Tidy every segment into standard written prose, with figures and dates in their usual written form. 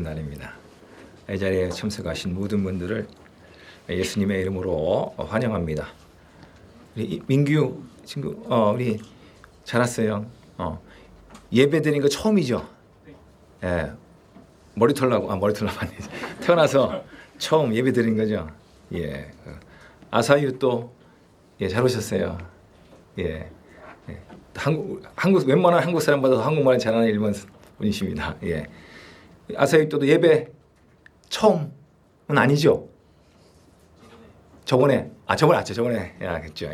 날입니다. 이 자리에 참석하신 모든 분들을 예수님의 이름으로 환영합니다. 우리 민규 친구, 우리 잘 왔어요. 예배 드린 거 처음이죠? 예, 머리털라고 아니지. 태어나서 처음 예배 드린 거죠. 예, 아사유 또 잘 오셨어요. 예, 한국 웬만한 한국 사람보다 한국말 잘하는 일본 분이십니다. 예. 아사히 또도 예배 처음은 아니죠? 저번에 그랬죠.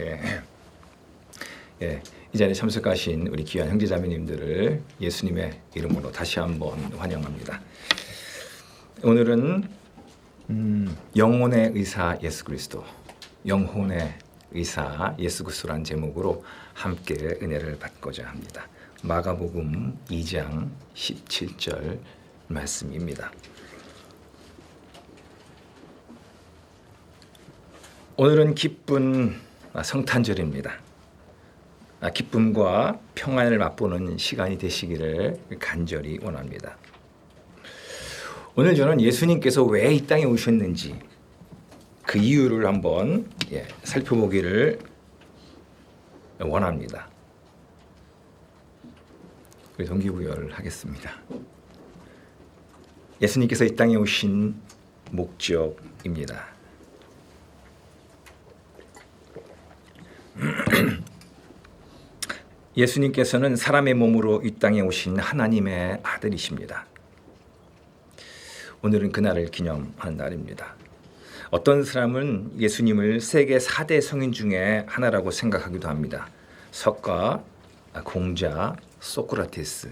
예. 이 자리에 참석하신 우리 귀한 형제자매님들을 예수님의 이름으로 다시 한번 환영합니다. 오늘은 영혼의 의사 예수 그리스도, 영혼의 의사 예수 그리스도라는 제목으로 함께 은혜를 받고자 합니다. 마가복음 2장 17절 말씀입니다. 오늘은 기쁜 성탄절입니다. 기쁨과 평안을 맛보는 시간이 되시기를 간절히 원합니다. 오늘 저는 예수님께서 왜 이 땅에 오셨는지 그 이유를 한번 살펴보기를 원합니다. 우리 동기부여를 하겠습니다. 예수님께서 이 땅에 오신 목적입니다. 예수님께서는 사람의 몸으로 이 땅에 오신 하나님의 아들이십니다. 오늘은 그날을 기념하는 날입니다. 어떤 사람은 예수님을 세계 4대 성인 중에 하나라고 생각하기도 합니다. 석가, 공자, 소크라테스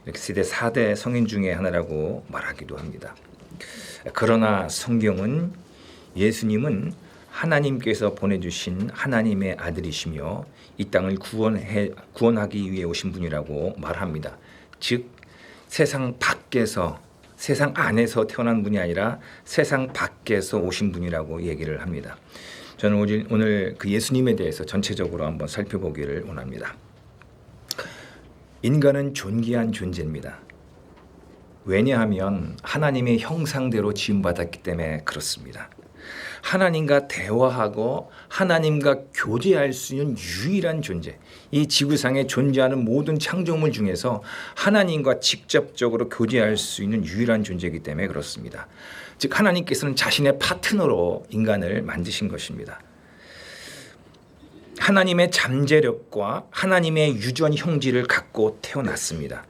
이렇게 세계 4대 성인 중에 하나라고 말하기도 합니다. 그러나 성경은 예수님은 하나님께서 보내주신 하나님의 아들이시며 이 땅을 구원하기 위해 오신 분이라고 말합니다. 즉 세상 밖에서, 세상 안에서 태어난 분이 아니라 세상 밖에서 오신 분이라고 얘기를 합니다. 저는 오늘 그 예수님에 대해서 전체적으로 한번 살펴보기를 원합니다. 인간은 존귀한 존재입니다. 왜냐하면 하나님의 형상대로 지음받았기 때문에 그렇습니다. 하나님과 대화하고 하나님과 교제할 수 있는 유일한 존재, 이 지구상에 존재하는 모든 창조물 중에서 하나님과 직접적으로 교제할 수 있는 유일한 존재이기 때문에 그렇습니다. 즉 하나님께서는 자신의 파트너로 인간을 만드신 것입니다. 하나님의 잠재력과 하나님의 유전 형질을 갖고 태어났습니다.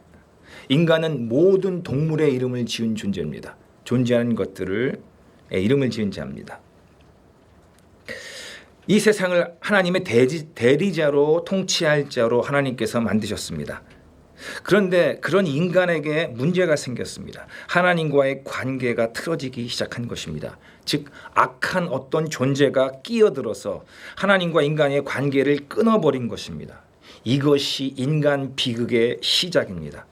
인간은 모든 동물의 이름을 지은 존재입니다. 존재하는 것들을 이름을 지은 자입니다. 이 세상을 하나님의 대리자로 통치할 자로 하나님께서 만드셨습니다. 그런데 그런 인간에게 문제가 생겼습니다. 하나님과의 관계가 틀어지기 시작한 것입니다. 즉 악한 어떤 존재가 끼어들어서 하나님과 인간의 관계를 끊어버린 것입니다. 이것이 인간 비극의 시작입니다.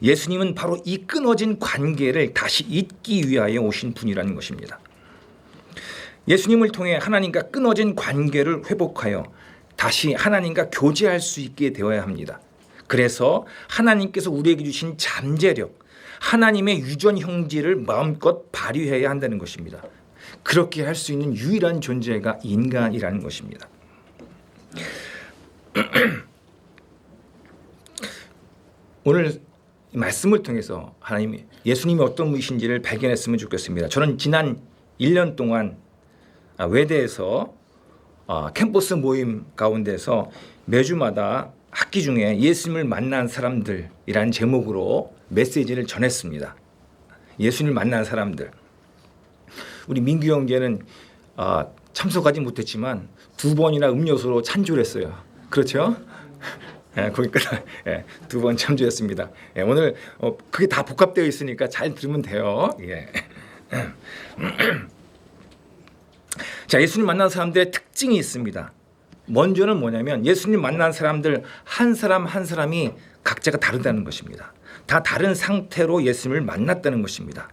예수님은 바로 이 끊어진 관계를 다시 잇기 위하여 오신 분이라는 것입니다. 예수님을 통해 하나님과 끊어진 관계를 회복하여 다시 하나님과 교제할 수 있게 되어야 합니다. 그래서 하나님께서 우리에게 주신 잠재력, 하나님의 유전 형질을 마음껏 발휘해야 한다는 것입니다. 그렇게 할 수 있는 유일한 존재가 인간이라는 것입니다. 오늘 말씀을 통해서 예수님이 어떤 분이신지를 발견했으면 좋겠습니다. 저는 지난 1년 동안 외대에서 캠퍼스 모임 가운데서 매주마다 학기 중에 예수님을 만난 사람들이라는 제목으로 메시지를 전했습니다. 예수님을 만난 사람들. 우리 민규 형제는 참석하지 못했지만 2번이나 음료수로 찬조를 했어요. 그렇죠? 거기까지 2번 참조했습니다. 오늘 그게 다 복합되어 있으니까 잘 들으면 돼요. 자, 예수님 만난 사람들의 특징이 있습니다. 먼저는 뭐냐면 예수님 만난 사람들 한 사람 한 사람이 각자가 다르다는 것입니다. 다 다른 상태로 예수님을 만났다는 것입니다.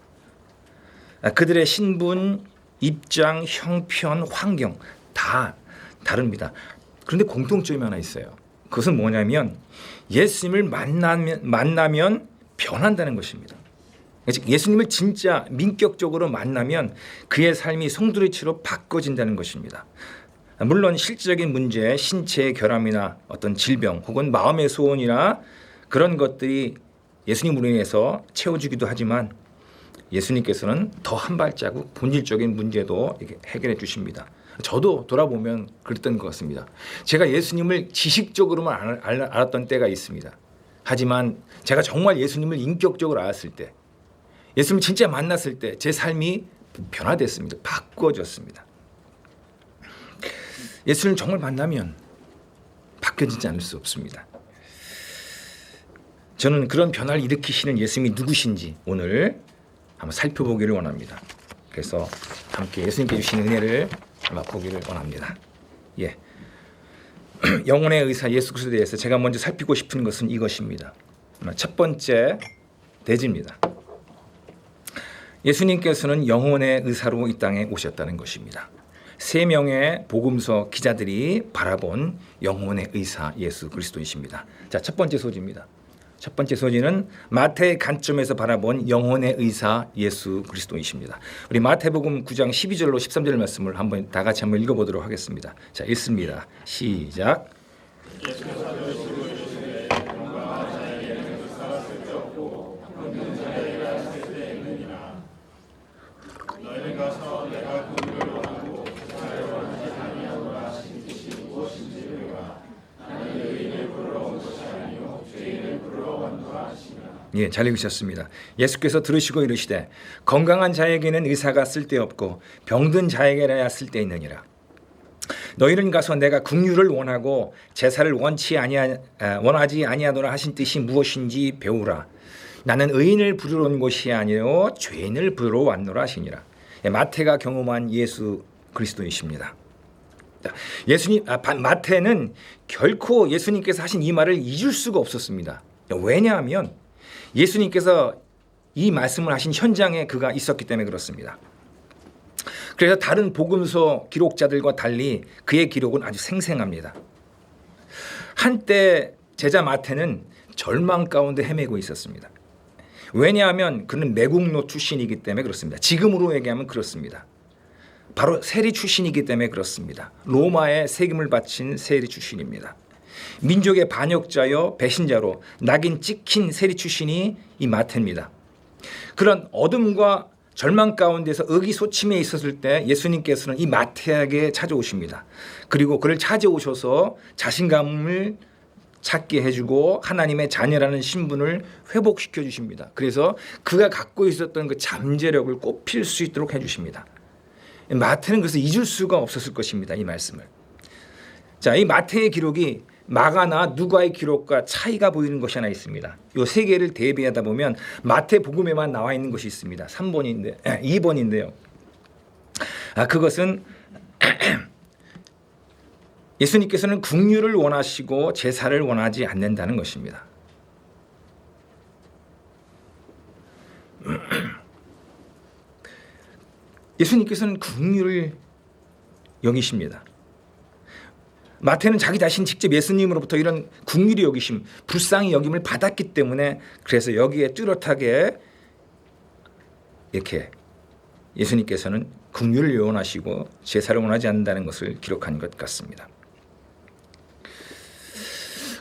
그들의 신분, 입장, 형편, 환경 다 다릅니다. 그런데 공통점이 하나 있어요. 그것은 뭐냐면 예수님을 만나면 변한다는 것입니다. 즉 예수님을 진짜 민격적으로 만나면 그의 삶이 송두리치로 바꿔진다는 것입니다. 물론 실질적인 문제, 신체의 결함이나 어떤 질병 혹은 마음의 소원이나 그런 것들이 예수님으로 인해서 채워지기도 하지만 예수님께서는 더 한 발자국 본질적인 문제도 해결해 주십니다. 저도 돌아보면 그랬던 것 같습니다. 제가 예수님을 지식적으로만 알았던 때가 있습니다. 하지만 제가 정말 예수님을 인격적으로 알았을 때, 예수님을 진짜 만났을 때 제 삶이 변화됐습니다. 바꿔졌습니다. 예수님을 정말 만나면 바뀌어지지 않을 수 없습니다. 저는 그런 변화를 일으키시는 예수님이 누구신지 오늘 한번 살펴보기를 원합니다. 그래서 함께 예수님께 주신 은혜를 맛보기를 원합니다. 예. 영혼의 의사 예수 그리스도에 대해서 제가 먼저 살피고 싶은 것은 이것입니다. 첫 번째 대지입니다. 예수님께서는 영혼의 의사로 이 땅에 오셨다는 것입니다. 3명의 복음서 기자들이 바라본 영혼의 의사 예수 그리스도이십니다. 자, 첫 번째 소지입니다. 첫 번째 소지는 마태의 관점에서 바라본 영혼의 의사 예수 그리스도이십니다. 우리 마태복음 9장 12절로 13절 말씀을 한번 다 같이 한번 읽어보도록 하겠습니다. 자, 읽습니다. 시작. 예, 잘 읽으셨습니다. 예수께서 들으시고 이르시되 건강한 자에게는 의사가 쓸데없고 병든 자에게라야 쓸데있느니라. 너희는 가서 내가 긍휼을 원하고 제사를 원하지 아니하노라 하신 뜻이 무엇인지 배우라. 나는 의인을 부르러 온 것이 아니요 죄인을 부르러 왔노라 하시니라. 예, 마태가 경험한 예수 그리스도이십니다. 마태는 결코 예수님께서 하신 이 말을 잊을 수가 없었습니다. 왜냐하면 예수님께서 이 말씀을 하신 현장에 그가 있었기 때문에 그렇습니다. 그래서 다른 복음서 기록자들과 달리 그의 기록은 아주 생생합니다. 한때 제자 마태는 절망 가운데 헤매고 있었습니다. 왜냐하면 그는 매국노 출신이기 때문에 그렇습니다. 지금으로 얘기하면 그렇습니다. 바로 세리 출신이기 때문에 그렇습니다. 로마의 세금을 바친 세리 출신입니다. 민족의 반역자여 배신자로 낙인 찍힌 세리 출신이 이 마태입니다. 그런 어둠과 절망 가운데서 의기소침해 있었을 때 예수님께서는 이 마태에게 찾아오십니다. 그리고 그를 찾아오셔서 자신감을 찾게 해주고 하나님의 자녀라는 신분을 회복시켜 주십니다. 그래서 그가 갖고 있었던 그 잠재력을 꽃필 수 있도록 해주십니다. 마태는 그래서 잊을 수가 없었을 것입니다. 이 말씀을. 자, 이 마태의 기록이 마가나 누가의 기록과 차이가 보이는 것이 하나 있습니다. 이 세 개를 대비하다 보면 마태복음에만 나와 있는 것이 있습니다. 2번인데요. 그것은 예수님께서는 긍휼을 원하시고 제사를 원하지 않는다는 것입니다. 예수님께서는 긍휼을 여기십니다. 마태는 자기 자신 직접 예수님으로부터 이런 긍휼히 여기심, 불쌍히 여김을 받았기 때문에 그래서 여기에 뚜렷하게 이렇게 예수님께서는 긍휼을 원하시고 제사를 원하지 않는다는 것을 기록한 것 같습니다.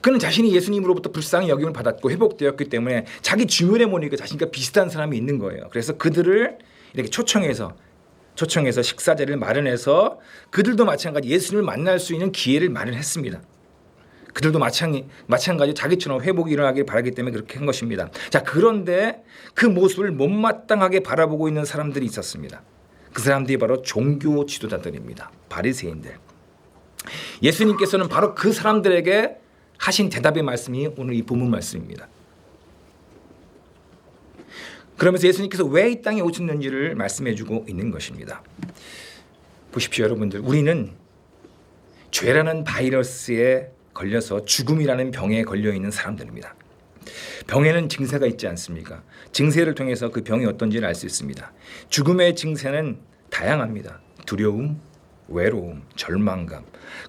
그는 자신이 예수님으로부터 불쌍히 여김을 받았고 회복되었기 때문에 자기 주변에 보니까 자신과 비슷한 사람이 있는 거예요. 그래서 그들을 이렇게 초청해서 식사 자리를 마련해서 그들도 마찬가지 예수님을 만날 수 있는 기회를 마련했습니다. 그들도 마찬가지 자기처럼 회복이 일어나길 바라기 때문에 그렇게 한 것입니다. 자, 그런데 그 모습을 못마땅하게 바라보고 있는 사람들이 있었습니다. 그 사람들이 바로 종교 지도자들입니다. 바리새인들. 예수님께서는 바로 그 사람들에게 하신 대답의 말씀이 오늘 이 본문 말씀입니다. 그러면서 예수님께서 왜 이 땅에 오셨는지를 말씀해주고 있는 것입니다. 보십시오, 여러분들. 우리는 죄라는 바이러스에 걸려서 죽음이라는 병에 걸려있는 사람들입니다. 병에는 증세가 있지 않습니까? 증세를 통해서 그 병이 어떤지를 알 수 있습니다. 죽음의 증세는 다양합니다. 두려움, 외로움, 절망감,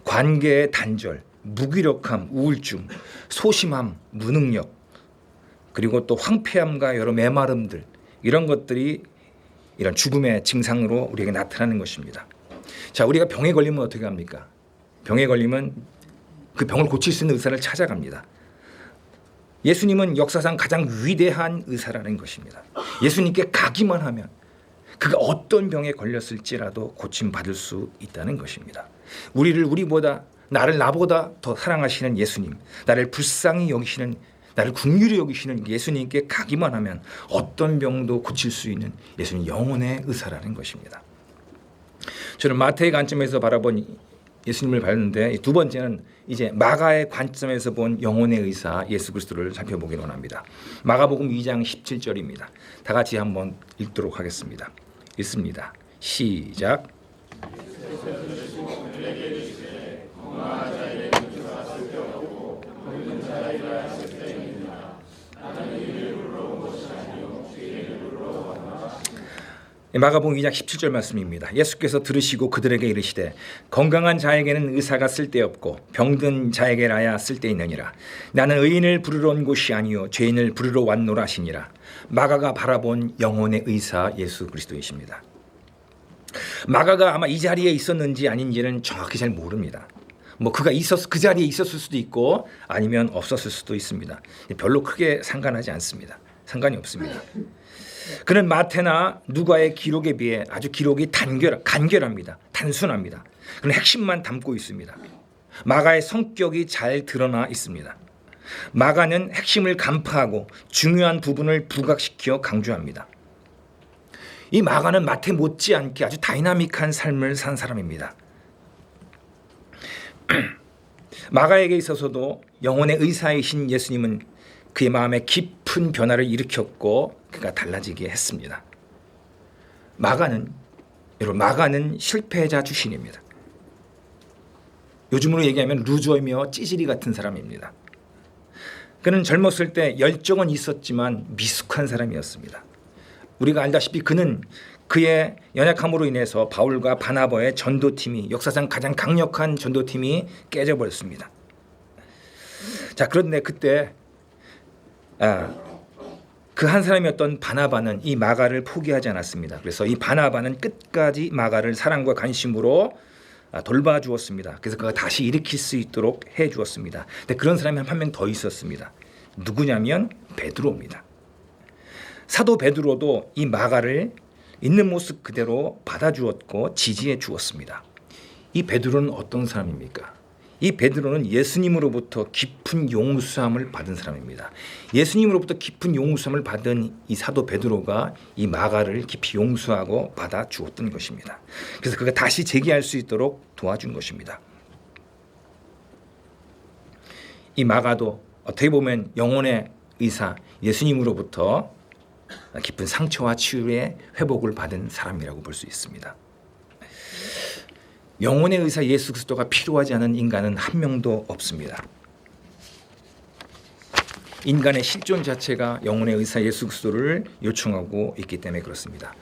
관계의 단절, 무기력함, 우울증, 소심함, 무능력, 그리고 또 황폐함과 여러 메마름들, 이런 것들이 이런 죽음의 증상으로 우리에게 나타나는 것입니다. 자, 우리가 병에 걸리면 어떻게 합니까? 병에 걸리면 그 병을 고칠 수 있는 의사를 찾아갑니다. 예수님은 역사상 가장 위대한 의사라는 것입니다. 예수님께 가기만 하면 그가 어떤 병에 걸렸을지라도 고침받을 수 있다는 것입니다. 우리보다 나보다 더 사랑하시는 예수님, 나를 불쌍히 여기시는, 나를 긍휼히 여기시는 예수님께 가기만 하면 어떤 병도 고칠 수 있는 예수님 영혼의 의사라는 것입니다. 저는 마태의 관점에서 바라본 예수님을 봤는데, 두 번째는 이제 마가의 관점에서 본 영혼의 의사 예수 그리스도를 살펴보기를 원합니다. 마가복음 2장 17절입니다. 다 같이 한번 읽도록 하겠습니다. 읽습니다. 시작. 마가복음 2장 17절 말씀입니다. 예수께서 들으시고 그들에게 이르시되 건강한 자에게는 의사가 쓸데없고 병든 자에게라야 쓸데있느니라. 나는 의인을 부르러 온 곳이 아니요 죄인을 부르러 왔노라 하시니라. 마가가 바라본 영혼의 의사 예수 그리스도이십니다. 마가가 아마 이 자리에 있었는지 아닌지는 정확히 잘 모릅니다. 그가 그 자리에 있었을 수도 있고 아니면 없었을 수도 있습니다. 별로 크게 상관하지 않습니다. 상관이 없습니다. 그는 마태나 누가의 기록에 비해 아주 기록이 간결합니다. 단순합니다. 그는 핵심만 담고 있습니다. 마가의 성격이 잘 드러나 있습니다. 마가는 핵심을 간파하고 중요한 부분을 부각시켜 강조합니다. 이 마가는 마태 못지않게 아주 다이나믹한 삶을 산 사람입니다. 마가에게 있어서도 영혼의 의사이신 예수님은 그의 마음에 깊은 변화를 일으켰고 그가 달라지게 했습니다. 마가는 실패자 출신입니다. 요즘으로 얘기하면 루저이며 찌질이 같은 사람입니다. 그는 젊었을 때 열정은 있었지만 미숙한 사람이었습니다. 우리가 알다시피 그는 그의 연약함으로 인해서 바울과 바나바의 전도팀이, 역사상 가장 강력한 전도팀이 깨져버렸습니다. 자, 그런데 그때 그 한 사람이었던 바나바는 이 마가를 포기하지 않았습니다. 그래서 이 바나바는 끝까지 마가를 사랑과 관심으로 돌봐주었습니다. 그래서 그가 다시 일으킬 수 있도록 해주었습니다. 근데 그런 사람이 한 명 더 있었습니다. 누구냐면 베드로입니다. 사도 베드로도 이 마가를 있는 모습 그대로 받아주었고 지지해 주었습니다. 이 베드로는 어떤 사람입니까? 이 베드로는 예수님으로부터 깊은 용서함을 받은 사람입니다. 예수님으로부터 깊은 용서함을 받은 이 사도 베드로가 이 마가를 깊이 용서하고 받아 주었던 것입니다. 그래서 그가 다시 재기할 수 있도록 도와준 것입니다. 이 마가도 어떻게 보면 영혼의 의사 예수님으로부터 깊은 상처와 치유의 회복을 받은 사람이라고 볼 수 있습니다. 영혼의 의사 예수 그리스도가 필요하지 않은 인간은 한 명도 없습니다. 인간의 실존 자체가 영혼의 의사 예수 그리스도를 요청하고 있기 때문에 그렇습니다.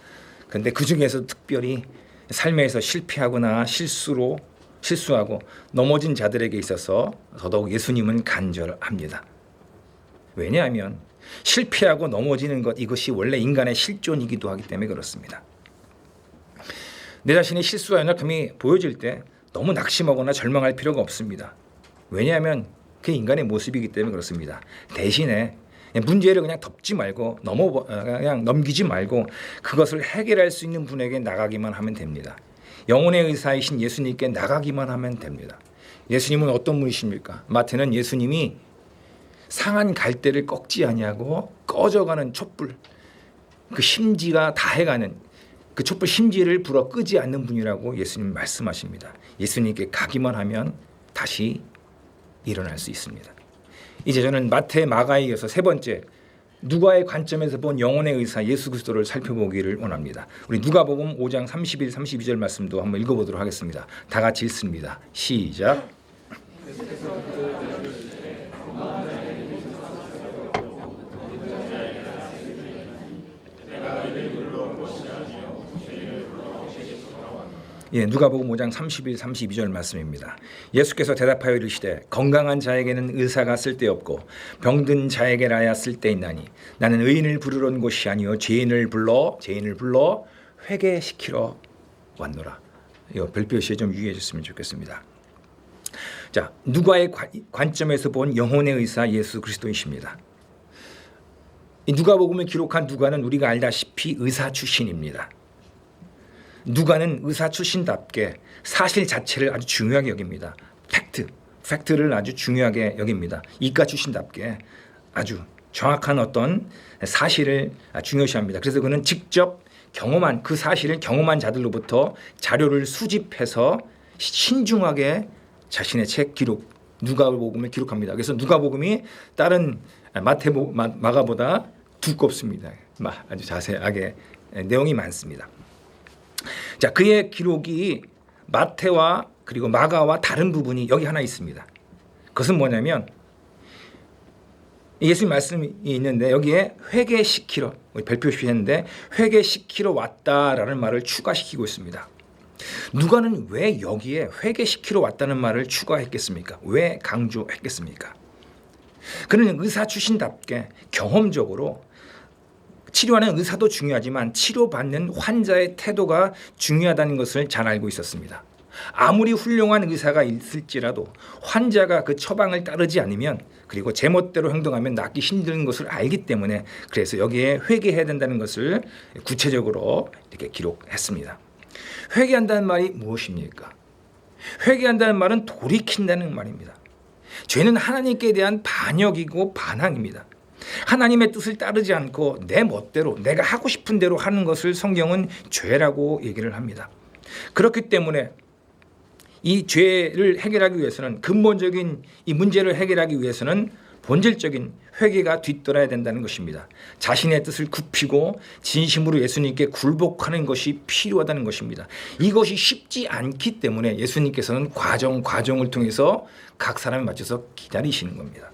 그런데 그 중에서 특별히 삶에서 실패하거나 실수하고 넘어진 자들에게 있어서 더더욱 예수님은 간절합니다. 왜냐하면 실패하고 넘어지는 것, 이것이 원래 인간의 실존이기도 하기 때문에 그렇습니다. 내 자신의 실수와 연약함이 보여질 때 너무 낙심하거나 절망할 필요가 없습니다. 왜냐하면 그게 인간의 모습이기 때문에 그렇습니다. 대신에 문제를 그냥 덮지 말고 그냥 넘기지 말고 그것을 해결할 수 있는 분에게 나가기만 하면 됩니다. 영혼의 의사이신 예수님께 나가기만 하면 됩니다. 예수님은 어떤 분이십니까? 마태는 예수님이 상한 갈대를 꺾지 아니하고 꺼져가는 촛불, 그 심지가 다해가는 그 촛불 심지를 불어 끄지 않는 분이라고 예수님 말씀하십니다. 예수님께 가기만 하면 다시 일어날 수 있습니다. 이제 저는 마태, 마가에 이어서 세 번째 누가의 관점에서 본 영혼의 의사 예수 그리스도를 살펴보기를 원합니다. 우리 누가복음 5장 31, 32절 말씀도 한번 읽어보도록 하겠습니다. 다 같이 읽습니다. 시작. 누가복음 5장 31, 32절 말씀입니다. 예수께서 대답하여 이르시되 건강한 자에게는 의사가 쓸데없고 병든 자에게라야 쓸데있나니 나는 의인을 부르러 온 것이 아니요 죄인을 불러 회개시키러 왔노라. 이거 별표시에 좀 유의해 줬으면 좋겠습니다. 자, 누가의 관점에서 본 영혼의 의사 예수 그리스도이십니다. 이 누가복음을 기록한 누가는 우리가 알다시피 의사 출신입니다. 누가는 의사 출신답게 사실 자체를 아주 중요하게 여깁니다. 팩트를 아주 중요하게 여깁니다. 이과 출신답게 아주 정확한 어떤 사실을 중요시합니다. 그래서 그는 직접 경험한 그 사실을 경험한 자들로부터 자료를 수집해서 신중하게 자신의 책 기록 누가복음을 기록합니다. 그래서 누가복음이 다른 마가보다 두껍습니다. 아주 자세하게 내용이 많습니다. 자, 그의 기록이 마태와 그리고 마가와 다른 부분이 여기 하나 있습니다. 그것은 뭐냐면 예수님 말씀이 있는데 여기에 회개시키러 별표시했는데 회개시키러 왔다라는 말을 추가시키고 있습니다. 누가는 왜 여기에 회개시키러 왔다는 말을 추가했겠습니까? 왜 강조했겠습니까? 그는 의사 출신답게 경험적으로 치료하는 의사도 중요하지만 치료받는 환자의 태도가 중요하다는 것을 잘 알고 있었습니다. 아무리 훌륭한 의사가 있을지라도 환자가 그 처방을 따르지 않으면 그리고 제멋대로 행동하면 낫기 힘든 것을 알기 때문에 그래서 여기에 회개해야 된다는 것을 구체적으로 이렇게 기록했습니다. 회개한다는 말이 무엇입니까? 회개한다는 말은 돌이킨다는 말입니다. 죄는 하나님께 대한 반역이고 반항입니다. 하나님의 뜻을 따르지 않고 내 멋대로 내가 하고 싶은 대로 하는 것을 성경은 죄라고 얘기를 합니다. 그렇기 때문에 이 죄를 해결하기 위해서는 근본적인 이 문제를 해결하기 위해서는 본질적인 회개가 뒤따라야 된다는 것입니다. 자신의 뜻을 굽히고 진심으로 예수님께 굴복하는 것이 필요하다는 것입니다. 이것이 쉽지 않기 때문에 예수님께서는 과정을 통해서 각 사람에 맞춰서 기다리시는 겁니다.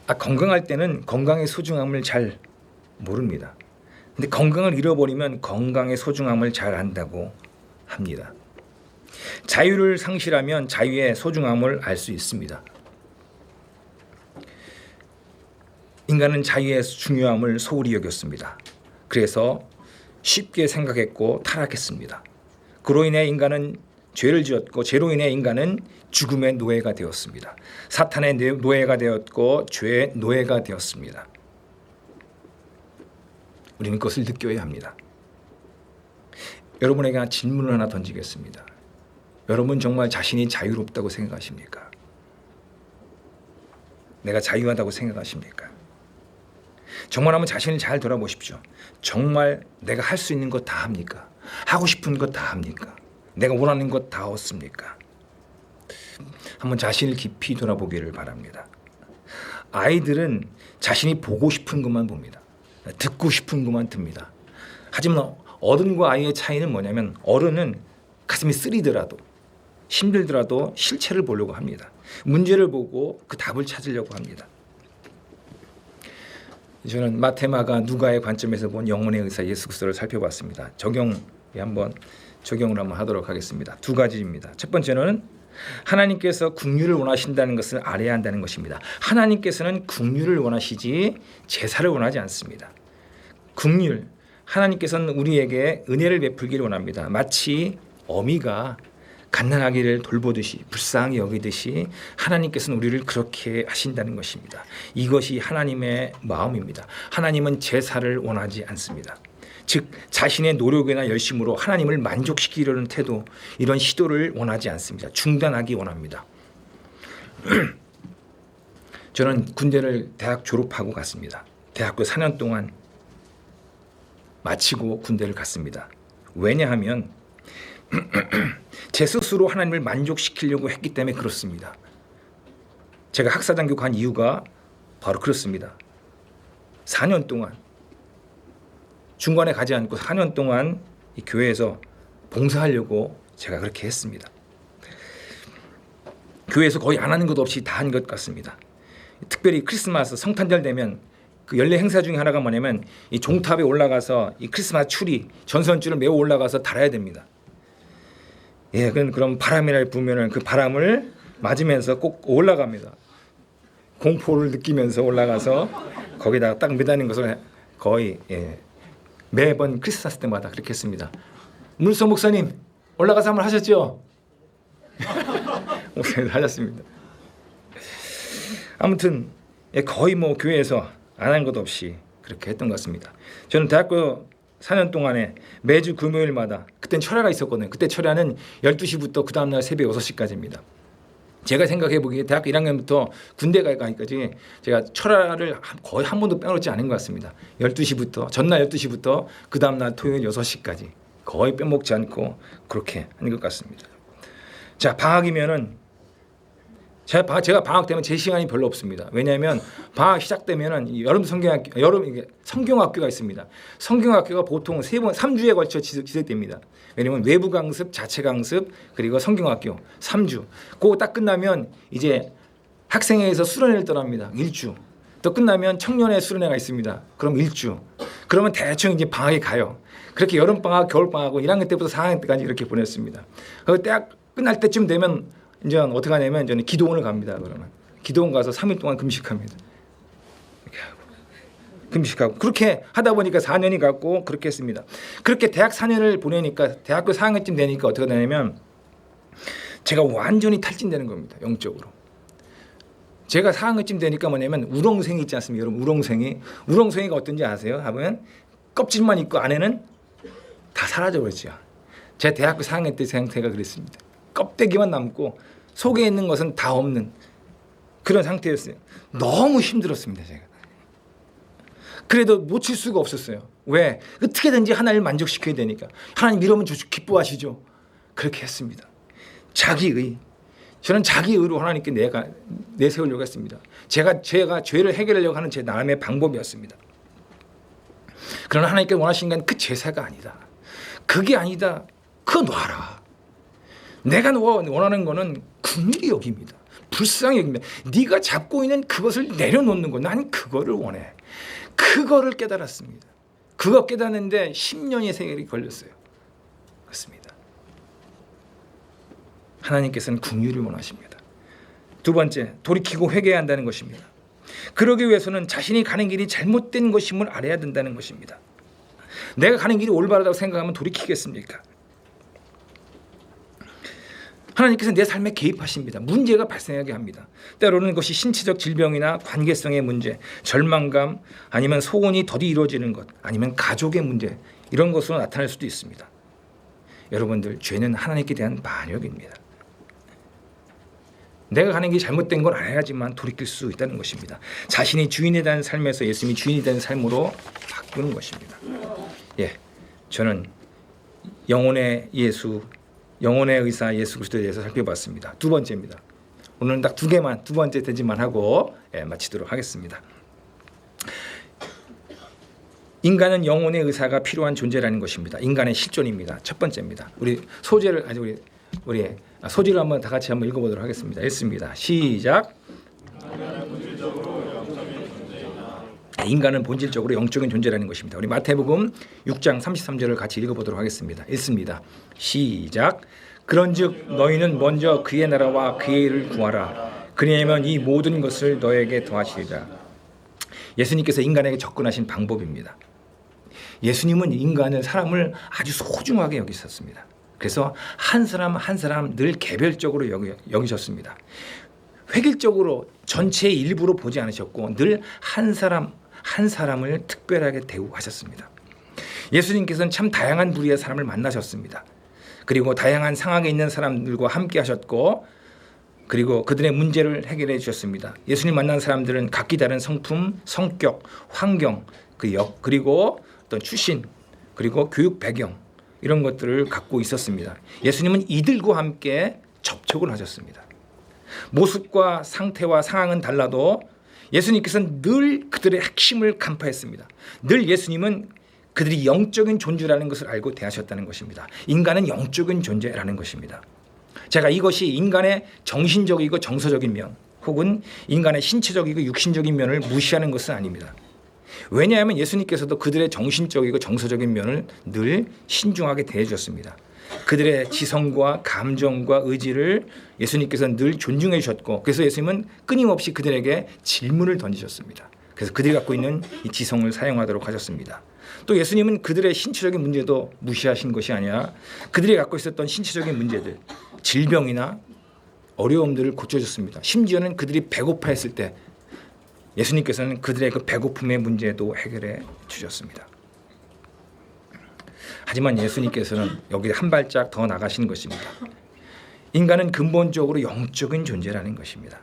건강할 때는 건강의 소중함을 잘 모릅니다. 근데 건강을 잃어버리면 건강의 소중함을 잘 안다고 합니다. 자유를 상실하면 자유의 소중함을 알 수 있습니다. 인간은 자유의 중요함을 소홀히 여겼습니다. 그래서 쉽게 생각했고 타락했습니다. 그로 인해 인간은 죄를 지었고 죄로 인해 인간은 죽음의 노예가 되었습니다. 사탄의 노예가 되었고 죄의 노예가 되었습니다. 우리는 그것을 느껴야 합니다. 여러분에게 질문을 하나 던지겠습니다. 여러분 정말 자신이 자유롭다고 생각하십니까? 내가 자유하다고 생각하십니까? 정말 한번 자신을 잘 돌아보십시오. 정말 내가 할 수 있는 것 다 합니까? 하고 싶은 것 다 합니까? 내가 원하는 것 다 얻습니까? 한번 자신을 깊이 돌아보기를 바랍니다. 아이들은 자신이 보고 싶은 것만 봅니다. 듣고 싶은 것만 듭니다. 하지만 어른과 아이의 차이는 뭐냐면 어른은 가슴이 쓰리더라도 힘들더라도 실체를 보려고 합니다. 문제를 보고 그 답을 찾으려고 합니다. 저는 마테마가 누가의 관점에서 본 영혼의 의사 예수 그리스도를 살펴봤습니다. 적용을 한번 하도록 하겠습니다. 두 가지입니다. 첫 번째는 하나님께서 긍휼을 원하신다는 것을 알아야 한다는 것입니다. 하나님께서는 긍휼을 원하시지 제사를 원하지 않습니다. 긍휼, 하나님께서는 우리에게 은혜를 베풀기를 원합니다. 마치 어미가 갓난아기를 돌보듯이 불쌍히 여기듯이 하나님께서는 우리를 그렇게 하신다는 것입니다. 이것이 하나님의 마음입니다. 하나님은 제사를 원하지 않습니다. 즉 자신의 노력이나 열심으로 하나님을 만족시키려는 태도, 이런 시도를 원하지 않습니다. 중단하기 원합니다. 저는 군대를 대학 졸업하고 갔습니다. 대학교 4년 동안 마치고 군대를 갔습니다. 왜냐하면 제 스스로 하나님을 만족시키려고 했기 때문에 그렇습니다. 제가 학사장교 간 이유가 바로 그렇습니다. 4년 동안 중간에 가지 않고 4년 동안 이 교회에서 봉사하려고 제가 그렇게 했습니다. 교회에서 거의 안 하는 것 없이 다 한 것 같습니다. 특별히 크리스마스 성탄절 되면 그 연례 행사 중에 하나가 뭐냐면 이 종탑에 올라가서 이 크리스마스 추리 전선줄을 메고 올라가서 달아야 됩니다. 예, 그럼 바람이라 부면은 그 바람을 맞으면서 꼭 올라갑니다. 공포를 느끼면서 올라가서 거기다가 딱 매다는 것을 거의 매번 크리스마스 때마다 그렇게 했습니다. 문성 목사님 올라가서 한번 하셨죠? 목사님 하셨습니다. 아무튼 거의 뭐 교회에서 안 한 것 없이 그렇게 했던 것 같습니다. 저는 대학교 4년 동안에 매주 금요일마다 그땐 철야가 있었거든요. 그때 철야는 12시부터 그 다음날 새벽 6시까지입니다. 제가 생각해 보기에 대학교 1학년부터 군대 가기까지 제가 철야를 거의 한 번도 빼놓지 않은 것 같습니다. 12시부터 전날 12시부터 그 다음날 토요일 6시까지 거의 빼먹지 않고 그렇게 하는 것 같습니다. 자, 방학이면은 제가 방학 되면 제 시간이 별로 없습니다. 왜냐하면 방학 시작되면은 여름 성경학교가 있습니다. 성경학교가 보통 3주에 걸쳐 지속됩니다. 왜냐하면 외부 강습, 자체 강습, 그리고 성경학교 3주. 그거 딱 끝나면 이제 학생회에서 수련회를 떠납니다. 1주. 또 끝나면 청년회 수련회가 있습니다. 그럼 1주. 그러면 대충 이제 방학에 가요. 그렇게 여름 방학, 겨울 방학은 1학년 때부터 4학년 때까지 이렇게 보냈습니다. 그 대학 끝날 때쯤 되면 이제 어떻게 하냐면 저는 기도원을 갑니다. 그러면 기도원 가서 3일 동안 금식합니다. 이렇게 하고 금식하고 그렇게 하다 보니까 4년이 갔고 그렇게 했습니다. 그렇게 대학 4년을 보내니까 대학교 4학년쯤 되니까 어떻게 되냐면 제가 완전히 탈진되는 겁니다. 영적으로. 제가 4학년쯤 되니까 뭐냐면 우렁생이 있지 않습니까? 여러분 우렁생이가 어떤지 아세요? 하면 껍질만 있고 안에는 다 사라져 버렸죠. 제 대학교 4학년 때 상태가 그랬습니다. 껍데기만 남고 속에 있는 것은 다 없는 그런 상태였어요. 너무 힘들었습니다. 제가. 그래도 놓칠 수가 없었어요. 왜? 어떻게든지 하나님을 만족시켜야 되니까. 하나님 이러면 기뻐하시죠. 그렇게 했습니다. 자기의. 저는 자기의로 하나님께 내세우려고 했습니다. 제가 죄를 해결하려고 하는 제 나름의 방법이었습니다. 그러나 하나님께 원하시는 건 그 제사가 아니다. 그게 아니다. 그거 놔라. 내가 원하는 거는 긍휼히 여깁니다. 불쌍히 여깁니다. 네가 잡고 있는 그것을 내려놓는 거. 난 그거를 원해. 그거를 깨달았습니다. 그거 깨닫는데 10년의 세월이 걸렸어요. 그렇습니다. 하나님께서는 긍휼을 원하십니다. 두 번째, 돌이키고 회개해야 한다는 것입니다. 그러기 위해서는 자신이 가는 길이 잘못된 것임을 알아야 된다는 것입니다. 내가 가는 길이 올바르다고 생각하면 돌이키겠습니까? 하나님께서 내 삶에 개입하십니다. 문제가 발생하게 합니다. 때로는 그것이 신체적 질병이나 관계성의 문제, 절망감, 아니면 소원이 더디 이루어지는 것, 아니면 가족의 문제, 이런 것으로 나타날 수도 있습니다. 여러분들, 죄는 하나님께 대한 반역입니다. 내가 가는 길이 잘못된 걸 알아야지만 돌이킬 수 있다는 것입니다. 자신이 주인에 대한 삶에서 예수님이 주인이 되는 삶으로 바꾸는 것입니다. 저는 영혼의 의사 예수 그리스도에 대해서 살펴봤습니다. 두 번째입니다. 오늘은 딱 두 번째 되지만 하고 마치도록 하겠습니다. 인간은 영혼의 의사가 필요한 존재라는 것입니다. 인간의 실존입니다. 첫 번째입니다. 우리 소재를 소재를 한번 다 같이 한번 읽어보도록 하겠습니다. 읽습니다. 시작. 인간은 본질적으로 영적인 존재라는 것입니다. 우리 마태복음 6장 33절을 같이 읽어보도록 하겠습니다. 읽습니다. 시작. 그런즉 너희는 먼저 그의 나라와 그의 일을 구하라. 그리하면 이 모든 것을 너에게 더하시리라. 예수님께서 인간에게 접근하신 방법입니다. 예수님은 사람을 아주 소중하게 여기셨습니다. 그래서 한 사람 한 사람 늘 개별적으로 여기셨습니다. 획일적으로 전체의 일부로 보지 않으셨고 늘 한 사람 한 사람을 특별하게 대우하셨습니다. 예수님께서는 참 다양한 부류의 사람을 만나셨습니다. 그리고 다양한 상황에 있는 사람들과 함께 하셨고 그리고 그들의 문제를 해결해 주셨습니다. 예수님 만난 사람들은 각기 다른 성품, 성격, 환경, 그리고 어떤 출신, 그리고 교육 배경 이런 것들을 갖고 있었습니다. 예수님은 이들과 함께 접촉을 하셨습니다. 모습과 상태와 상황은 달라도 예수님께서는 늘 그들의 핵심을 간파했습니다. 늘 예수님은 그들이 영적인 존재라는 것을 알고 대하셨다는 것입니다. 인간은 영적인 존재라는 것입니다. 제가 이것이 인간의 정신적이고 정서적인 면 혹은 인간의 신체적이고 육신적인 면을 무시하는 것은 아닙니다. 왜냐하면 예수님께서도 그들의 정신적이고 정서적인 면을 늘 신중하게 대해주셨습니다. 그들의 지성과 감정과 의지를 예수님께서는 늘 존중해 주셨고, 그래서 예수님은 끊임없이 그들에게 질문을 던지셨습니다. 그래서 그들이 갖고 있는 이 지성을 사용하도록 하셨습니다. 또 예수님은 그들의 신체적인 문제도 무시하신 것이 아니라 그들이 갖고 있었던 신체적인 문제들, 질병이나 어려움들을 고쳐줬습니다. 심지어는 그들이 배고파했을 때 예수님께서는 그들의 그 배고픔의 문제도 해결해 주셨습니다. 하지만 예수님께서는 여기 한 발짝 더 나가신 것입니다. 인간은 근본적으로 영적인 존재라는 것입니다.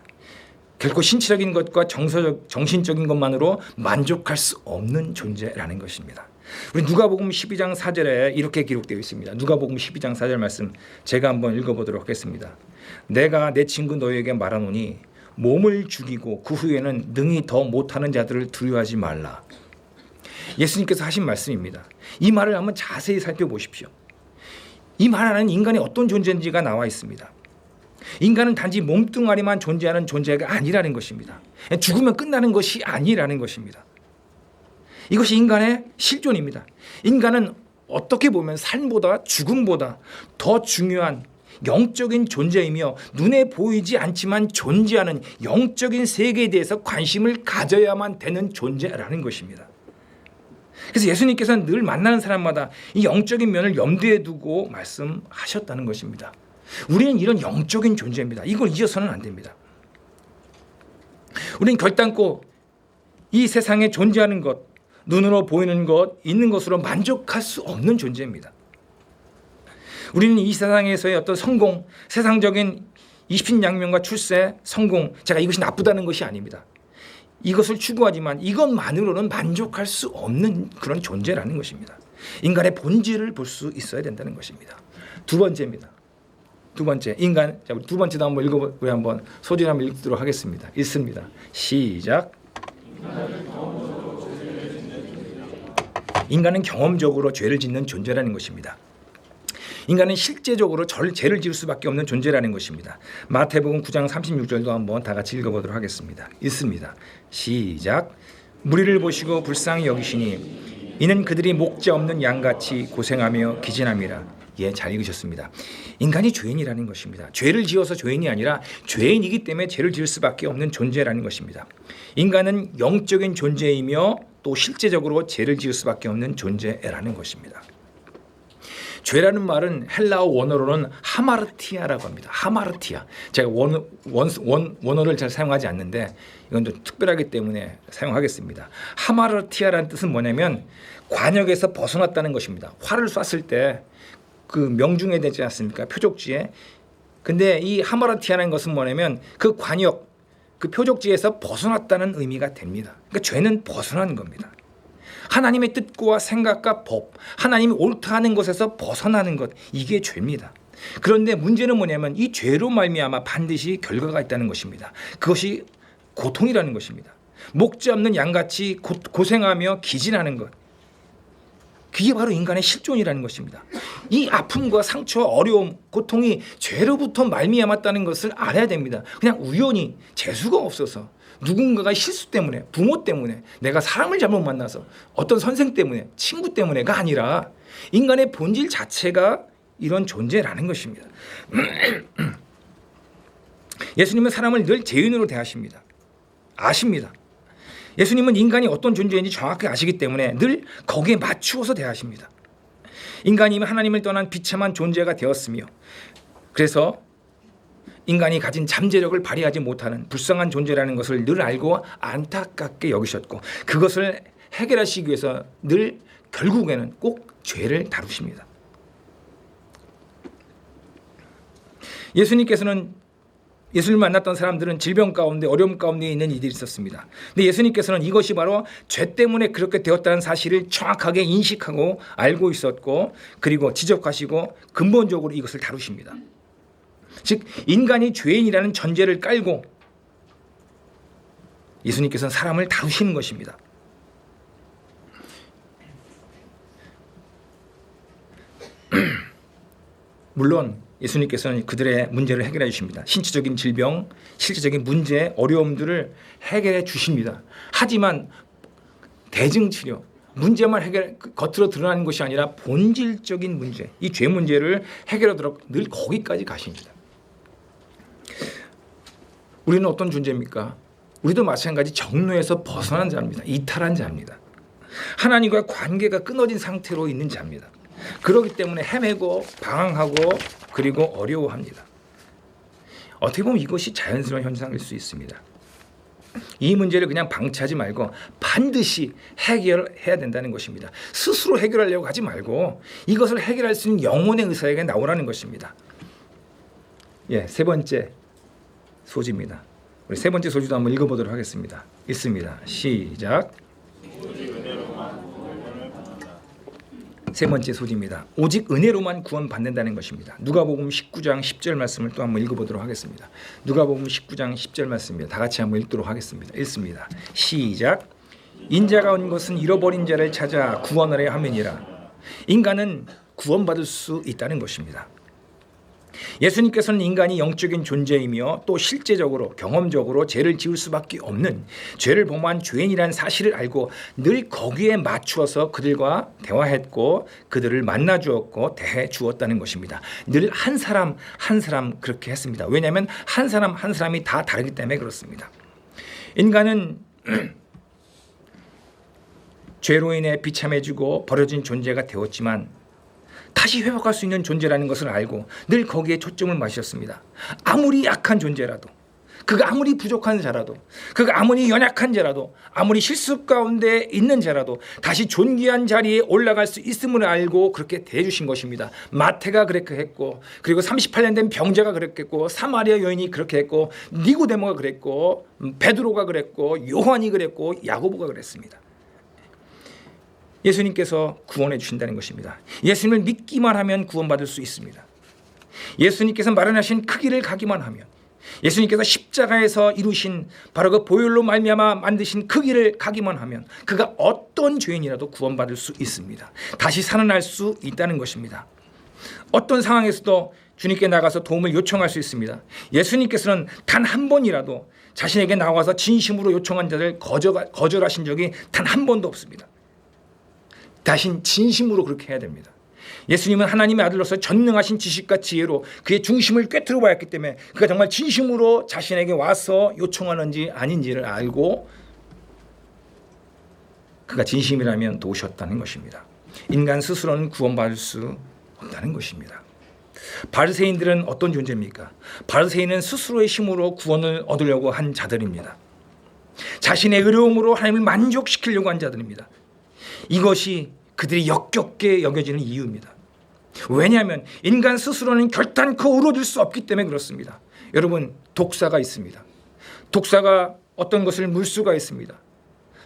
결코 신체적인 것과 정신적인 것만으로 만족할 수 없는 존재라는 것입니다. 우리 누가복음 12장 4절에 이렇게 기록되어 있습니다. 누가복음 12장 4절 말씀 제가 한번 읽어보도록 하겠습니다. 내가 내 친구 너희에게 말하노니 몸을 죽이고 그 후에는 능히 더 못하는 자들을 두려워하지 말라. 예수님께서 하신 말씀입니다. 이 말을 한번 자세히 살펴보십시오. 이 말 안에는 인간이 어떤 존재인지가 나와 있습니다. 인간은 단지 몸뚱아리만 존재하는 존재가 아니라는 것입니다. 죽으면 끝나는 것이 아니라는 것입니다. 이것이 인간의 실존입니다. 인간은 어떻게 보면 삶보다 죽음보다 더 중요한 영적인 존재이며 눈에 보이지 않지만 존재하는 영적인 세계에 대해서 관심을 가져야만 되는 존재라는 것입니다. 그래서 예수님께서는 늘 만나는 사람마다 이 영적인 면을 염두에 두고 말씀하셨다는 것입니다. 우리는 이런 영적인 존재입니다. 이걸 잊어서는 안 됩니다. 우리는 결단코 이 세상에 존재하는 것, 눈으로 보이는 것, 있는 것으로 만족할 수 없는 존재입니다. 우리는 이 세상에서의 어떤 성공, 세상적인 이신양명과 출세, 성공, 제가 이것이 나쁘다는 것이 아닙니다. 이것을 추구하지만 이것만으로는 만족할 수 없는 그런 존재라는 것입니다. 인간의 본질을 볼 수 있어야 된다는 것입니다. 두 번째입니다. 두 번째, 인간. 자, 두 번째도 한번 우리 한번 소절 한번 읽도록 하겠습니다. 읽습니다. 시작. 인간은 경험적으로 죄를 짓는 존재라는 것입니다. 인간은 실제적으로 죄를 지을 수밖에 없는 존재라는 것입니다. 마태복음 9장 36절도 한번 다 같이 읽어보도록 하겠습니다. 읽습니다. 시작. 무리를 보시고 불쌍히 여기시니 이는 그들이 목자 없는 양같이 고생하며 기진함이라. 예, 잘 읽으셨습니다. 인간이 죄인이라는 것입니다. 죄를 지어서 죄인이 아니라 죄인이기 때문에 죄를 지을 수밖에 없는 존재라는 것입니다. 인간은 영적인 존재이며 또 실제적으로 죄를 지을 수밖에 없는 존재라는 것입니다. 죄라는 말은 헬라어 원어로는 하마르티아라고 합니다. 하마르티아. 제가 원어를 잘 사용하지 않는데 이건 좀 특별하기 때문에 사용하겠습니다. 하마르티아라는 뜻은 뭐냐면 관역에서 벗어났다는 것입니다. 활을 쐈을 때 그 명중에 되지 않습니까? 표적지에. 근데 이 하마르티아라는 것은 뭐냐면 그 관역, 그 표적지에서 벗어났다는 의미가 됩니다. 그러니까 죄는 벗어난 겁니다. 하나님의 뜻과 생각과 법, 하나님이 옳다 하는 것에서 벗어나는 것, 이게 죄입니다. 그런데 문제는 뭐냐면 이 죄로 말미암아 반드시 결과가 있다는 것입니다. 그것이 고통이라는 것입니다. 목자 없는 양같이 고생하며 기진하는 것, 그게 바로 인간의 실존이라는 것입니다. 이 아픔과 상처, 어려움, 고통이 죄로부터 말미암았다는 것을 알아야 됩니다. 그냥 우연히 재수가 없어서 누군가가 실수 때문에, 부모 때문에, 내가 사람을 잘못 만나서, 어떤 선생 때문에, 친구 때문에가 아니라 인간의 본질 자체가 이런 존재라는 것입니다. 예수님은 사람을 늘 죄인으로 대하십니다. 아십니다. 예수님은 인간이 어떤 존재인지 정확히 아시기 때문에 늘 거기에 맞추어서 대하십니다. 인간이 하나님을 떠난 비참한 존재가 되었으며, 그래서 인간이 가진 잠재력을 발휘하지 못하는 불쌍한 존재라는 것을 늘 알고 안타깝게 여기셨고, 그것을 해결하시기 위해서 늘 결국에는 꼭 죄를 다루십니다. 예수님을 만났던 사람들은 질병 가운데, 어려움 가운데 있는 이들이 있었습니다. 근데 예수님께서는 이것이 바로 죄 때문에 그렇게 되었다는 사실을 정확하게 인식하고 알고 있었고, 그리고 지적하시고 근본적으로 이것을 다루십니다. 즉 인간이 죄인이라는 전제를 깔고 예수님께서는 사람을 다루시는 것입니다. 물론 예수님께서는 그들의 문제를 해결해 주십니다. 신체적인 질병, 실제적인 문제, 어려움들을 해결해 주십니다. 하지만 대증 치료, 문제만 겉으로 드러나는 것이 아니라 본질적인 문제, 이 죄 문제를 해결하도록 늘 거기까지 가십니다. 우리는 어떤 존재입니까? 우리도 마찬가지 정로에서 벗어난 자입니다. 이탈한 자입니다. 하나님과 관계가 끊어진 상태로 있는 자입니다. 그렇기 때문에 헤매고 방황하고 그리고 어려워합니다. 어떻게 보면 이것이 자연스러운 현상일 수 있습니다. 이 문제를 그냥 방치하지 말고 반드시 해결해야 된다는 것입니다. 스스로 해결하려고 하지 말고 이것을 해결할 수 있는 영혼의 의사에게 나오라는 것입니다. 세 번째 소지입니다. 우리 세 번째 소지도 한번 읽어보도록 하겠습니다. 읽습니다. 시작. 세 번째 소지입니다. 오직 은혜로만 구원받는다는 것입니다. 누가복음 19장 10절 말씀을 또 한번 읽어보도록 하겠습니다. 누가복음 19장 10절 말씀입니다. 다 같이 한번 읽도록 하겠습니다. 읽습니다. 시작. 인자가 온 것은 잃어버린 자를 찾아 구원하려 함이니라. 인간은 구원받을 수 있다는 것입니다. 예수님께서는 인간이 영적인 존재이며 또 실제적으로 경험적으로 죄를 지을 수밖에 없는 죄를 범한 죄인이라는 사실을 알고 늘 거기에 맞추어서 그들과 대화했고 그들을 만나 주었고 대해 주었다는 것입니다. 늘 한 사람 한 사람 그렇게 했습니다. 왜냐하면 한 사람 한 사람이 다 다르기 때문에 그렇습니다. 인간은 죄로 인해 비참해지고 버려진 존재가 되었지만 다시 회복할 수 있는 존재라는 것을 알고 늘 거기에 초점을 맞추었습니다. 아무리 약한 존재라도, 그가 아무리 부족한 자라도, 그가 아무리 연약한 자라도, 아무리 실수 가운데 있는 자라도 다시 존귀한 자리에 올라갈 수 있음을 알고 그렇게 대해주신 것입니다. 마태가 그렇게 했고, 그리고 38년 된 병자가 그랬겠고, 사마리아 여인이 그렇게 했고, 니고데모가 그랬고, 베드로가 그랬고, 요한이 그랬고, 야고보가 그랬습니다. 예수님께서 구원해 주신다는 것입니다. 예수님을 믿기만 하면 구원받을 수 있습니다. 예수님께서 마련하신 그 길을 가기만 하면, 예수님께서 십자가에서 이루신 바로 그 보혈로 말미암아 만드신 그 길을 가기만 하면 그가 어떤 죄인이라도 구원받을 수 있습니다. 다시 살아날 수 있다는 것입니다. 어떤 상황에서도 주님께 나가서 도움을 요청할 수 있습니다. 예수님께서는 단 한 번이라도 자신에게 나와서 진심으로 요청한 자를 거절하신 적이 단 한 번도 없습니다. 다신 진심으로 그렇게 해야 됩니다. 예수님은 하나님의 아들로서 전능하신 지식과 지혜로 그의 중심을 꿰뚫어 보았기 때문에 그가 정말 진심으로 자신에게 와서 요청하는지 아닌지를 알고 그가 진심이라면 도우셨다는 것입니다. 인간 스스로는 구원받을 수 없다는 것입니다. 바리새인들은 어떤 존재입니까? 바리새인은 스스로의 힘으로 구원을 얻으려고 한 자들입니다. 자신의 의로움으로 하나님을 만족시키려고 한 자들입니다. 이것이 그들이 역겹게 여겨지는 이유입니다. 왜냐하면 인간 스스로는 결단코 의로워질 수 없기 때문에 그렇습니다. 여러분, 독사가 있습니다. 독사가 어떤 것을 물 수가 있습니다.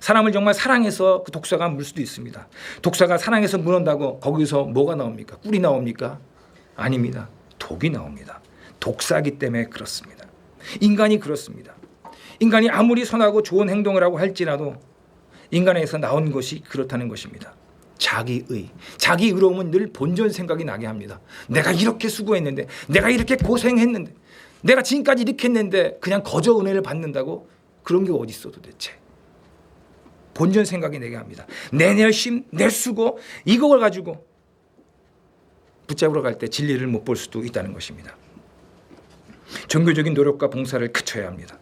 사람을 정말 사랑해서 그 독사가 물 수도 있습니다. 독사가 사랑해서 물었다고 거기서 뭐가 나옵니까? 꿀이 나옵니까? 아닙니다. 독이 나옵니다. 독사기 때문에 그렇습니다. 인간이 그렇습니다. 인간이 아무리 선하고 좋은 행동을 하고 할지라도 인간에서 나온 것이 그렇다는 것입니다. 자기 의로움은 늘 본전 생각이 나게 합니다. 내가 이렇게 수고했는데, 내가 이렇게 고생했는데, 내가 지금까지 이렇게 했는데 그냥 거저 은혜를 받는다고? 그런 게 어디 있어 도대체. 본전 생각이 나게 합니다. 내 열심, 내 수고, 이걸 가지고 붙잡으러 갈 때 진리를 못 볼 수도 있다는 것입니다. 종교적인 노력과 봉사를 그쳐야 합니다.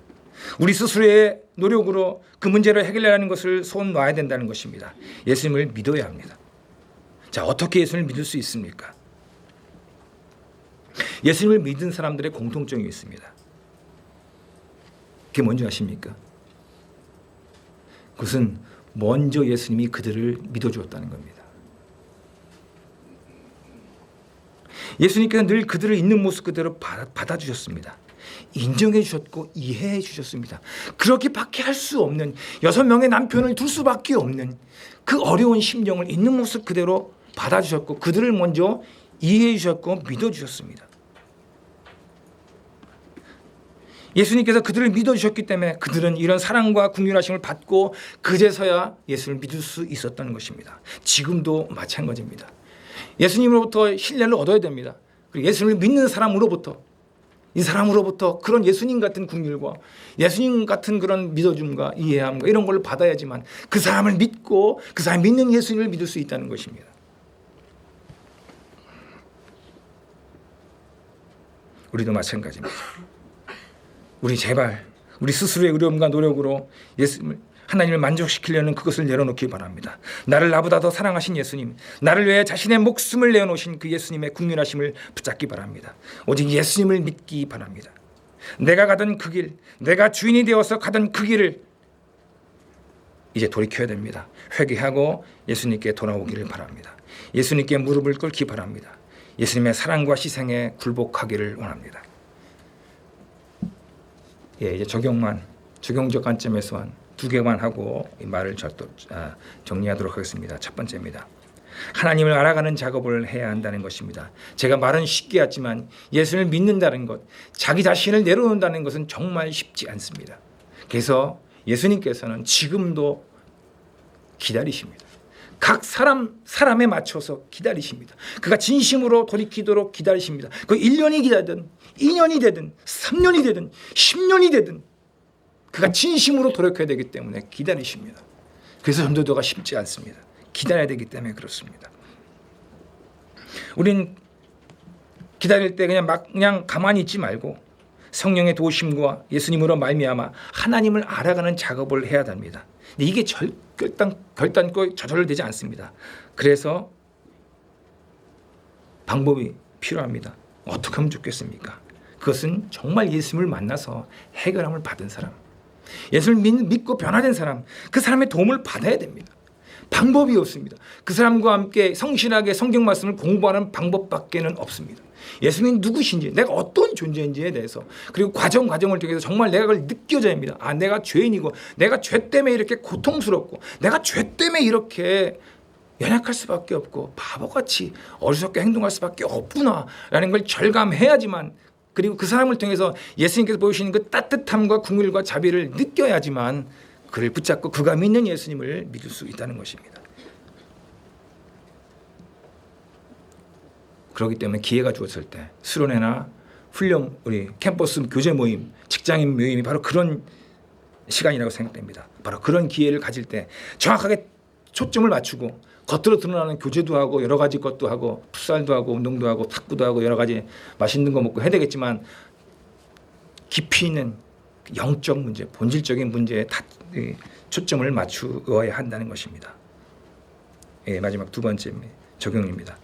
우리 스스로의 노력으로 그 문제를 해결하는 것을 손 놔야 된다는 것입니다. 예수님을 믿어야 합니다. 자, 어떻게 예수님을 믿을 수 있습니까? 예수님을 믿은 사람들의 공통점이 있습니다. 그게 뭔지 아십니까? 그것은 먼저 예수님이 그들을 믿어주었다는 겁니다. 예수님께서 늘 그들을 있는 모습 그대로 받아주셨습니다. 인정해 주셨고 이해해 주셨습니다. 그렇게밖에 할 수 없는 6명의 남편을 둘 수밖에 없는 그 어려운 심정을 있는 모습 그대로 받아주셨고 그들을 먼저 이해해 주셨고 믿어주셨습니다. 예수님께서 그들을 믿어주셨기 때문에 그들은 이런 사랑과 긍휼하심을 받고 그제서야 예수를 믿을 수 있었다는 것입니다. 지금도 마찬가지입니다. 예수님으로부터 신뢰를 얻어야 됩니다. 그리고 예수님을 믿는 사람으로부터 이 사람으로부터 그런 예수님 같은 긍휼과 예수님 같은 그런 믿어줌과 이해함과 이런 걸 받아야지만 그 사람을 믿고 그 사람 믿는 예수님을 믿을 수 있다는 것입니다. 우리도 마찬가지입니다. 우리 제발 우리 스스로의 의로움과 노력으로 하나님을 만족시키려는 그것을 내려놓기 바랍니다. 나를 나보다 더 사랑하신 예수님, 나를 위해 자신의 목숨을 내어놓으신 그 예수님의 긍휼하심을 붙잡기 바랍니다. 오직 예수님을 믿기 바랍니다. 내가 가던 그 길, 내가 주인이 되어서 가던 그 길을 이제 돌이켜야 됩니다. 회개하고 예수님께 돌아오기를 바랍니다. 예수님께 무릎을 꿇기 바랍니다. 예수님의 사랑과 희생에 굴복하기를 원합니다. 이제 적용적 관점에서만 두 개만 하고 이 말을 정리하도록 하겠습니다. 첫 번째입니다. 하나님을 알아가는 작업을 해야 한다는 것입니다. 제가 말은 쉽게 하지만 예수를 믿는다는 것, 자기 자신을 내려놓는다는 것은 정말 쉽지 않습니다. 그래서 예수님께서는 지금도 기다리십니다. 각 사람에 맞춰서 기다리십니다. 그가 진심으로 돌이키도록 기다리십니다. 그 1년이 기다든 2년이 되든 3년이 되든 10년이 되든 그가 진심으로 돌이켜야 되기 때문에 기다리십니다. 그래서 전도도가 쉽지 않습니다. 기다려야 되기 때문에 그렇습니다. 우린 기다릴 때 그냥 가만히 있지 말고 성령의 도우심과 예수님으로 말미암아 하나님을 알아가는 작업을 해야 합니다. 근데 이게 결단코 저절로 되지 않습니다. 그래서 방법이 필요합니다. 어떻게 하면 좋겠습니까? 그것은 정말 예수님을 만나서 해결함을 받은 사람, 예수를 믿고 변화된 사람, 그 사람의 도움을 받아야 됩니다. 방법이 없습니다. 그 사람과 함께 성실하게 성경 말씀을 공부하는 방법밖에는 없습니다. 예수님이 누구신지, 내가 어떤 존재인지에 대해서, 그리고 과정을 통해서 정말 내가 그걸 느껴져야 합니다. 내가 죄인이고 내가 죄 때문에 이렇게 고통스럽고 내가 죄 때문에 이렇게 연약할 수밖에 없고 바보같이 어리석게 행동할 수밖에 없구나라는 걸 절감해야지만, 그리고 그 사람을 통해서 예수님께서 보여주시는 그 따뜻함과 긍휼과 자비를 느껴야지만 그를 붙잡고 그가 믿는 예수님을 믿을 수 있다는 것입니다. 그렇기 때문에 기회가 주어졌을 때 수련회나 훈련, 우리 캠퍼스 교제 모임, 직장인 모임이 바로 그런 시간이라고 생각됩니다. 바로 그런 기회를 가질 때 정확하게 초점을 맞추고 겉으로 드러나는 교제도 하고 여러 가지 것도 하고 풋살도 하고 운동도 하고 탁구도 하고 여러 가지 맛있는 거 먹고 해야 되겠지만 깊이 있는 영적 문제, 본질적인 문제에 초점을 맞추어야 한다는 것입니다. 마지막 두 번째 적용입니다.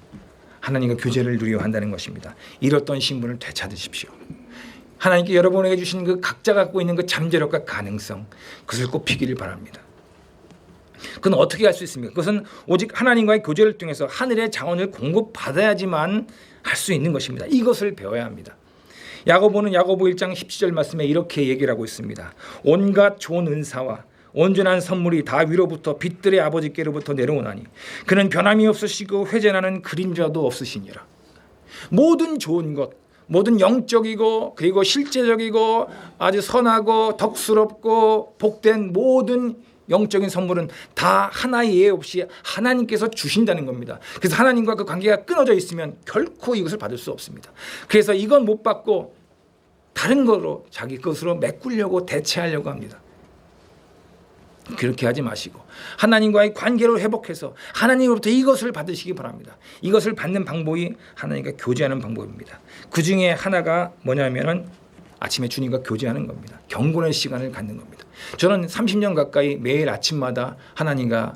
하나님과 교제를 누려야 한다는 것입니다. 잃었던 신분을 되찾으십시오. 하나님께 여러분에게 주신 그 각자 갖고 있는 그 잠재력과 가능성, 그것을 꼽히기를 바랍니다. 그건 어떻게 할 수 있습니까? 그것은 오직 하나님과의 교제를 통해서 하늘의 자원을 공급받아야지만 할 수 있는 것입니다. 이것을 배워야 합니다. 야고보는 야고보 1장 17절 말씀에 이렇게 얘기를 하고 있습니다. 온갖 좋은 은사와 온전한 선물이 다 위로부터 빛들의 아버지께로부터 내려오나니 그는 변함이 없으시고 회전하는 그림자도 없으시니라. 모든 좋은 것, 모든 영적이고 그리고 실제적이고 아주 선하고 덕스럽고 복된 모든 영적인 선물은 다 하나의 예외 없이 하나님께서 주신다는 겁니다. 그래서 하나님과 그 관계가 끊어져 있으면 결코 이것을 받을 수 없습니다. 그래서 이건 못 받고 다른 거로 자기 것으로 메꾸려고 대체하려고 합니다. 그렇게 하지 마시고 하나님과의 관계를 회복해서 하나님으로부터 이것을 받으시기 바랍니다. 이것을 받는 방법이 하나님과 교제하는 방법입니다. 그 중에 하나가 뭐냐면은 아침에 주님과 교제하는 겁니다. 경건의 시간을 갖는 겁니다. 저는 30년 가까이 매일 아침마다 하나님과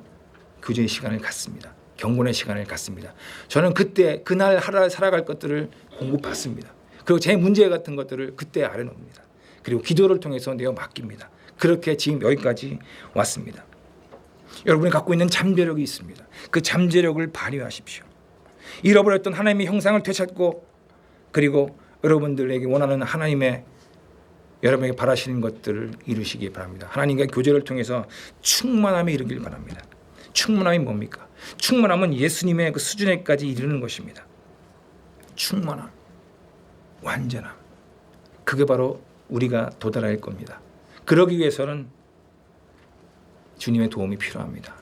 교제의 시간을 갖습니다. 경건의 시간을 갖습니다. 저는 그때 그날 하루 살아갈 것들을 공급받습니다. 그리고 제 문제 같은 것들을 그때 아려놓습니다. 그리고 기도를 통해서 내어 맡깁니다. 그렇게 지금 여기까지 왔습니다. 여러분이 갖고 있는 잠재력이 있습니다. 그 잠재력을 발휘하십시오. 잃어버렸던 하나님의 형상을 되찾고 그리고 여러분들에게 원하는 하나님의 여러분에게 바라시는 것들을 이루시기 바랍니다. 하나님과 교제를 통해서 충만함에 이르길 바랍니다. 충만함이 뭡니까? 충만함은 예수님의 그 수준에까지 이르는 것입니다. 충만함, 완전함, 그게 바로 우리가 도달할 겁니다. 그러기 위해서는 주님의 도움이 필요합니다.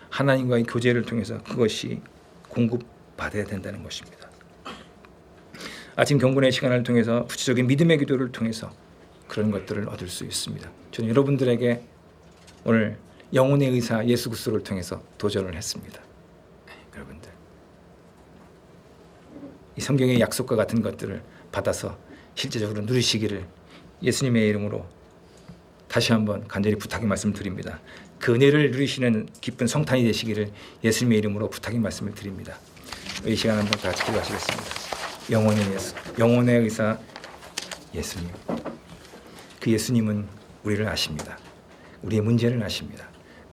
하나님과의 교제를 통해서 그것이 공급받아야 된다는 것입니다. 아침 경건의 시간을 통해서 구체적인 믿음의 기도를 통해서 그런 것들을 얻을 수 있습니다. 저는 여러분들에게 오늘 영혼의 의사 예수 그리스도를 통해서 도전을 했습니다. 여러분들 이 성경의 약속과 같은 것들을 받아서 실제적으로 누리시기를 예수님의 이름으로 다시 한번 간절히 부탁의 말씀을 드립니다. 그 은혜를 누리시는 기쁜 성탄이 되시기를 예수님의 이름으로 부탁의 말씀을 드립니다. 이 시간 한번 다 같이 기도하시겠습니다. 영혼의 예수, 영혼의 의사 예수님. 그 예수님은 우리를 아십니다. 우리의 문제를 아십니다.